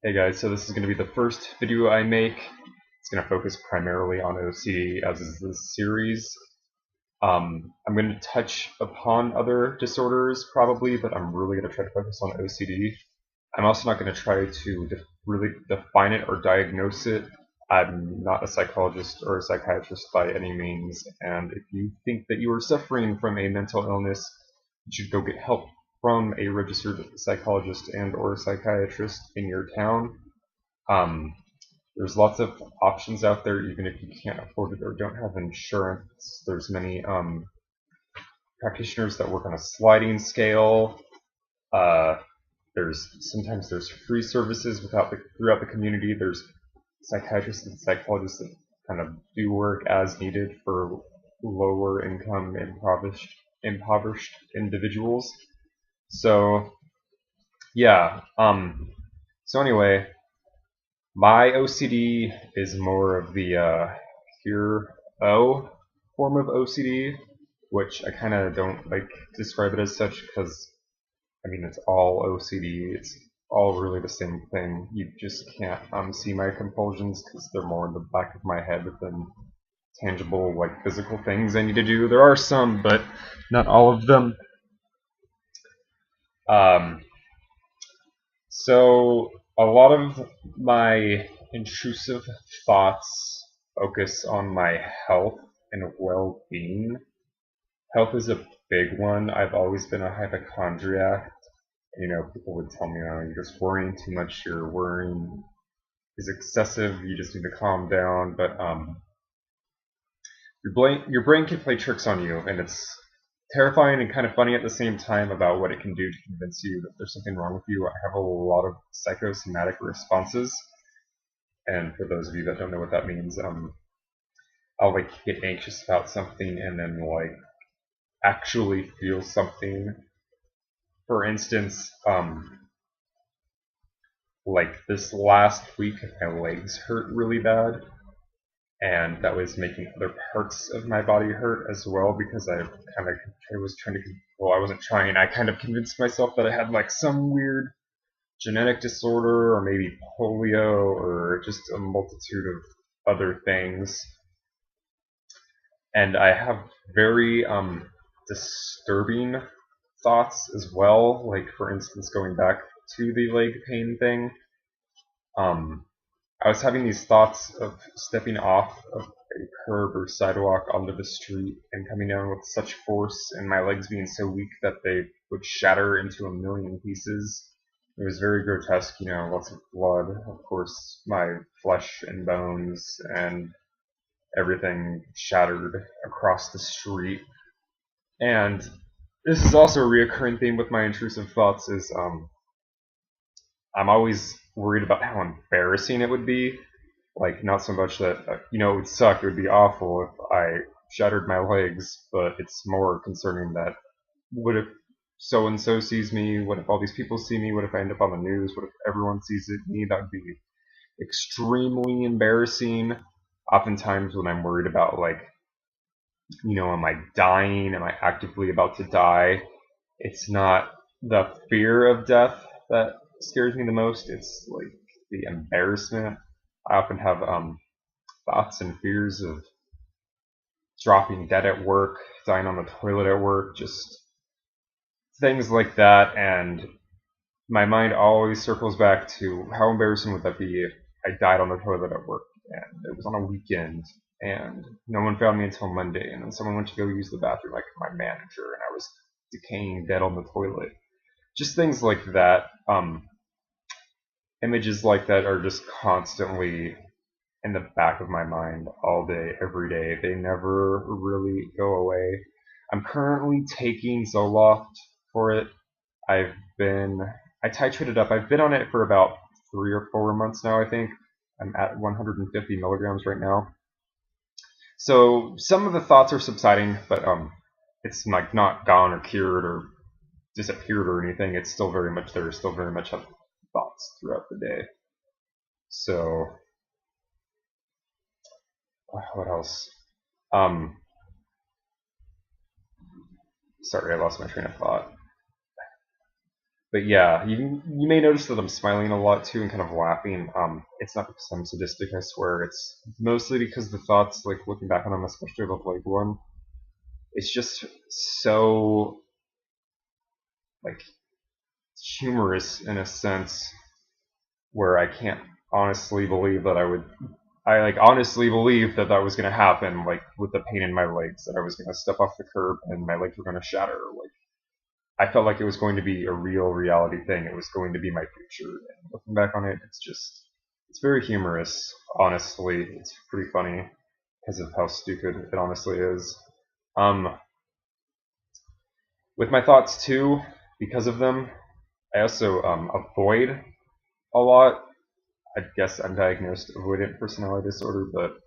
Hey guys, so this is going to be the first video I make. It's going to focus primarily on OCD, as is this series. I'm going to touch upon other disorders probably, but I'm really going to try to focus on OCD. I'm also not going to try to really define it or diagnose it. I'm not a psychologist or a psychiatrist by any means, and if you think that you are suffering from a mental illness, you should go get help from a registered psychologist and or psychiatrist in your town. Um, there's lots of options out there, even if you can't afford it or don't have insurance. There's many practitioners that work on a sliding scale. Uh, sometimes there's free services throughout the community. There's psychiatrists and psychologists that kind of do work as needed for lower income impoverished individuals. So yeah. So anyway, my OCD is more of the pure O form of OCD, which I kind of don't like to describe it as such because I mean it's all OCD. It's all really the same thing. You just can't see my compulsions because they're more in the back of my head than tangible, like physical things I need to do. There are some, but not all of them. Um, So a lot of my intrusive thoughts focus on my health and well-being. Health is a big one. I've always been a hypochondriac. People would tell me, "Oh, you're just worrying too much. Your worrying is excessive. You just need to calm down." But your brain can play tricks on you, and it's terrifying and kind of funny at the same time about what it can do to convince you that there's something wrong with you. I have a lot of psychosomatic responses, and for those of you that don't know what that means, I'll like get anxious about something and then like actually feel something. For instance, like this last week, my legs hurt really bad, and that was making other parts of my body hurt as well because I was trying to well, I wasn't trying. I kind of convinced myself that I had like some weird genetic disorder or maybe polio or just a multitude of other things. And I have very disturbing thoughts as well. Like for instance, going back to the leg pain thing, um, I was having these thoughts of stepping off of a curb or sidewalk onto the street and coming down with such force and my legs being so weak that they would shatter into a million pieces. It was very grotesque, lots of blood, of course, my flesh and bones and everything shattered across the street. And this is also a reoccurring theme with my intrusive thoughts is I'm always worried about how embarrassing it would be. Like, not so much that, it would suck, it would be awful if I shattered my legs, but it's more concerning that what if so and so sees me? What if all these people see me? What if I end up on the news? What if everyone sees me? That would be extremely embarrassing. Oftentimes, when I'm worried about, like, am I dying? Am I actively about to die? It's not the fear of death that scares me the most. It's like the embarrassment. I often have thoughts and fears of dropping dead at work, dying on the toilet at work, just things like that. And my mind always circles back to how embarrassing would that be if I died on the toilet at work and it was on a weekend and no one found me until Monday and then someone went to go use the bathroom, like my manager, and I was decaying dead on the toilet. Just things like that. Images like that are just constantly in the back of my mind all day, every day. They never really go away. I'm currently taking Zoloft for it. I've been, I titrated up. I've been on it for about 3 or 4 months now, I think. I'm at 150 milligrams right now. So some of the thoughts are subsiding, but it's like not gone or cured or disappeared or anything. It's still very much there. Still very much have thoughts throughout the day. So what else? Um, Sorry, I lost my train of thought. But yeah, you may notice that I'm smiling a lot too and kind of laughing. It's not because I'm sadistic, I swear. It's mostly because the thoughts, like looking back on them, especially the Blake one, it's just so like humorous in a sense where I can't honestly believe that I like honestly believe that that was gonna happen, like with the pain in my legs, that I was gonna step off the curb and my legs were gonna shatter. Like I felt like it was going to be a real reality thing. It was going to be my future. And looking back on it, it's very humorous. Honestly, it's pretty funny because of how stupid it honestly is. Um, with my thoughts too, because of them, I also avoid a lot. I guess I'm diagnosed avoidant personality disorder, but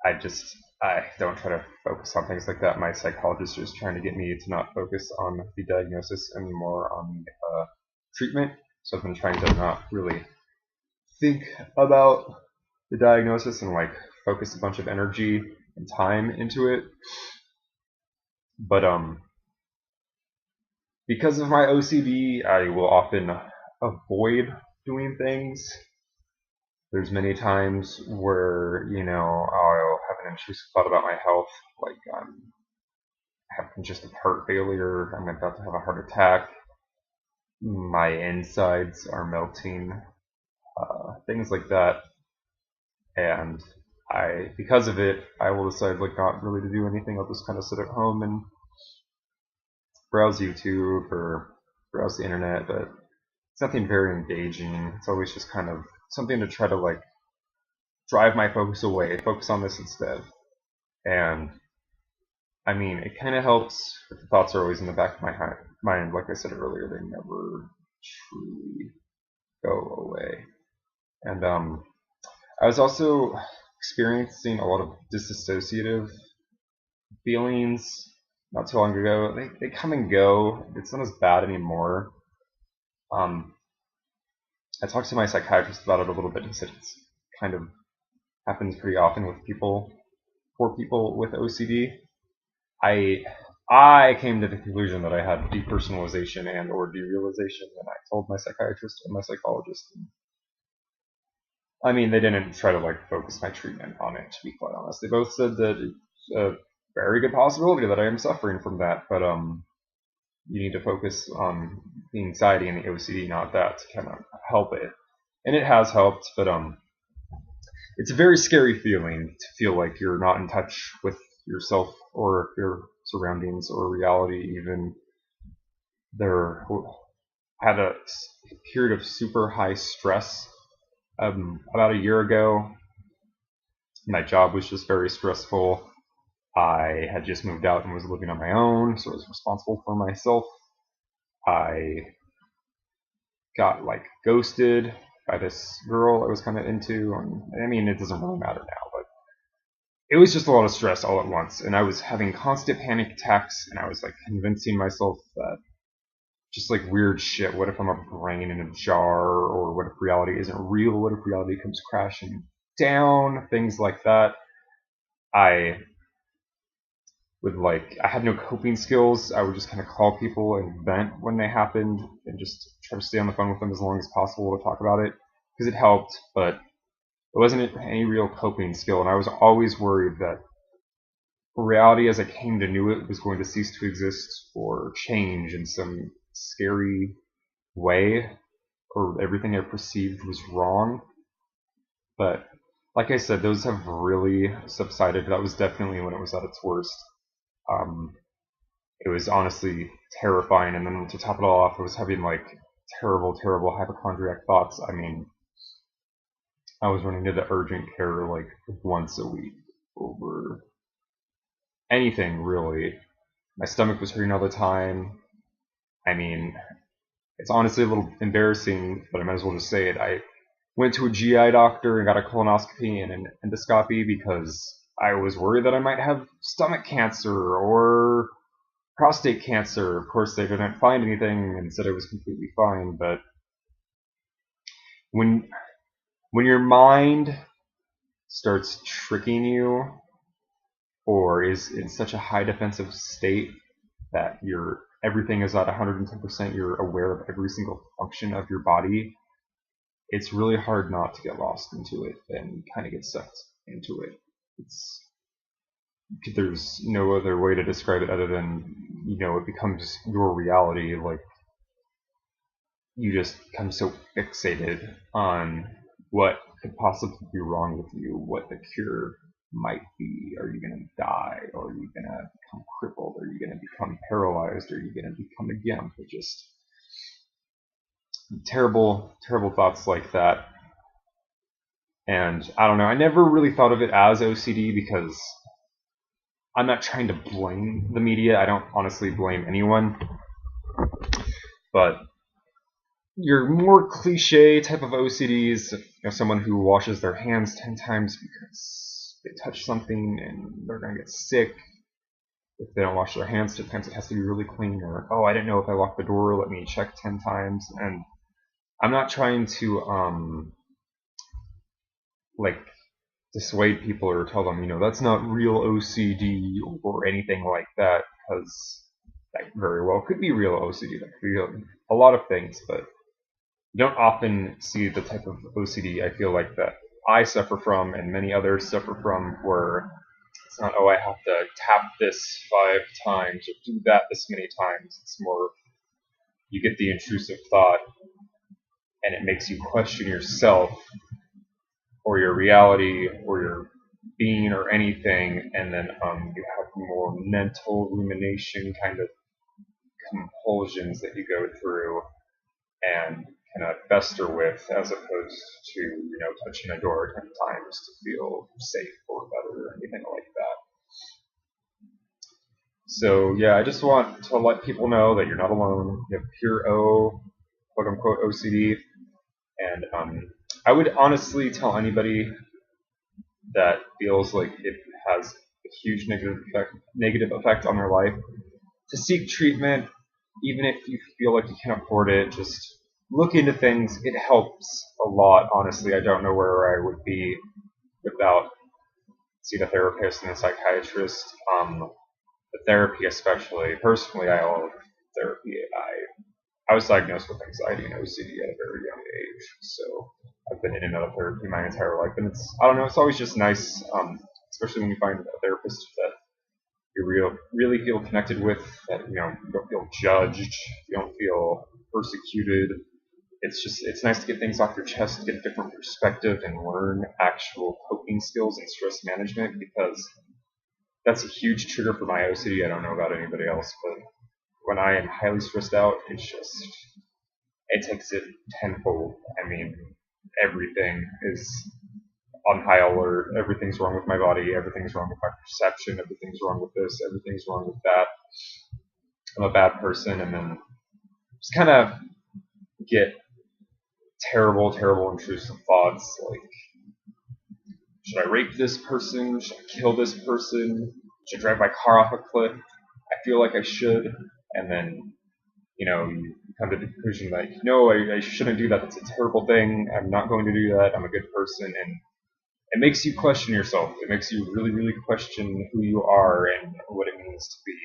I don't try to focus on things like that. My psychologist is trying to get me to not focus on the diagnosis and more on treatment. So I've been trying to not really think about the diagnosis and like focus a bunch of energy and time into it. But because of my OCD, I will often avoid doing things. There's many times where, I'll have an intrusive thought about my health, like I'm having just a heart failure, I'm about to have a heart attack, my insides are melting, things like that. And because of it, I will decide like not really to do anything. I'll just kind of sit at home and browse YouTube or browse the internet, but it's nothing very engaging. It's always just kind of something to try to like drive my focus away, focus on this instead. And I mean, it kind of helps, but the thoughts are always in the back of my mind. Like I said earlier, they never truly go away. And I was also experiencing a lot of disassociative feelings not too long ago. They come and go. It's not as bad anymore. Um, I talked to my psychiatrist about it a little bit. He said it's kind of happens pretty often with poor people with OCD. I I came to the conclusion that I had depersonalization and or derealization, and I told my psychiatrist and my psychologist. And, I mean, they didn't try to like focus my treatment on it. To be quite honest, they both said that it's a very good possibility that I am suffering from that, but you need to focus on the anxiety and the OCD, not that, to kind of help it. And it has helped, but it's a very scary feeling to feel like you're not in touch with yourself or your surroundings or reality even. There had a period of super high stress about a year ago. My job was just very stressful. I had just moved out and was living on my own, so I was responsible for myself. I got like ghosted by this girl I was kind of into, and I mean, it doesn't really matter now, but it was just a lot of stress all at once, and I was having constant panic attacks, and I was like convincing myself that just like weird shit. What if I'm a brain in a jar? Or what if reality isn't real? What if reality comes crashing down? Things like that. I I had no coping skills. I would just kind of call people and vent when they happened and just try to stay on the phone with them as long as possible to talk about it because it helped, but it wasn't any real coping skill. And I was always worried that reality as I came to know it was going to cease to exist or change in some scary way, or everything I perceived was wrong. But like I said, those have really subsided. That was definitely when it was at its worst. Um, it was honestly terrifying. And then to top it all off, I was having like terrible, terrible hypochondriac thoughts. I mean, I was running to the urgent care like once a week over anything really. My stomach was hurting all the time. I mean, it's honestly a little embarrassing, but I might as well just say it. I went to a GI doctor and got a colonoscopy and an endoscopy because I was worried that I might have stomach cancer or prostate cancer. Of course, they didn't find anything and said I was completely fine. But when your mind starts tricking you or is in such a high defensive state that you're everything is at 110%, you're aware of every single function of your body, it's really hard not to get lost into it and kind of get sucked into it. There's no other way to describe it other than, it becomes your reality. Like, you just become so fixated on what could possibly be wrong with you, what the cure might be. Are you going to die? Or are you going to become crippled? Are you going to become paralyzed? Are you going to become a gimp? Or just terrible, terrible thoughts like that. And I don't know, I never really thought of it as OCD because I'm not trying to blame the media. I don't honestly blame anyone. But your more cliche type of OCDs, someone who washes their hands 10 times because they touch something and they're going to get sick. If they don't wash their hands 10 times, it has to be really clean. Or, oh, I didn't know if I locked the door, let me check 10 times. And I'm not trying to, dissuade people or tell them, that's not real OCD or anything like that, because that very well could be real OCD. That could be a lot of things, but you don't often see the type of OCD I feel like that I suffer from and many others suffer from, where it's not, oh, I have to tap this 5 times or do that this many times. It's more, you get the intrusive thought and it makes you question yourself or your reality or your being or anything, and then you have more mental rumination kind of compulsions that you go through and kind of fester with, as opposed to touching a door 10 times to feel safe or better or anything like that. So yeah, I just want to let people know that you're not alone. You have pure quote unquote OCD, and I would honestly tell anybody that feels like it has a huge negative effect on their life to seek treatment, even if you feel like you can't afford it. Just look into things. It helps a lot, honestly. I don't know where I would be without seeing a therapist and a psychiatrist. The therapy especially. Personally, I love therapy. I was diagnosed with anxiety and OCD at a very young age, so I've been in and out of therapy my entire life, and I don't know, it's always just nice, especially when you find a therapist that you really feel connected with, that you don't feel judged, you don't feel persecuted. It's nice to get things off your chest, get a different perspective, and learn actual coping skills and stress management, because that's a huge trigger for my OCD. I don't know about anybody else, but when I am highly stressed out, it takes it tenfold. I mean, everything is on high alert. Everything's wrong with my body. Everything's wrong with my perception. Everything's wrong with this. Everything's wrong with that. I'm a bad person, and then just kind of get terrible, terrible intrusive thoughts like, should I rape this person? Should I kill this person? Should I drive my car off a cliff? I feel like I should. And then, you come to the conclusion that, no, I shouldn't do that. That's a terrible thing. I'm not going to do that. I'm a good person. And it makes you question yourself. It makes you really, really question who you are and what it means to be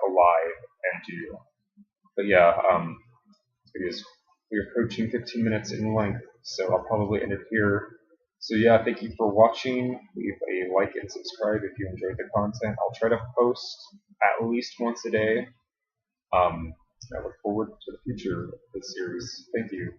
alive and you. But yeah, we're approaching 15 minutes in length, so I'll probably end it here. So yeah, thank you for watching. Leave a like and subscribe if you enjoyed the content. I'll try to post at least once a day. I look forward to the future of this series. Thank you.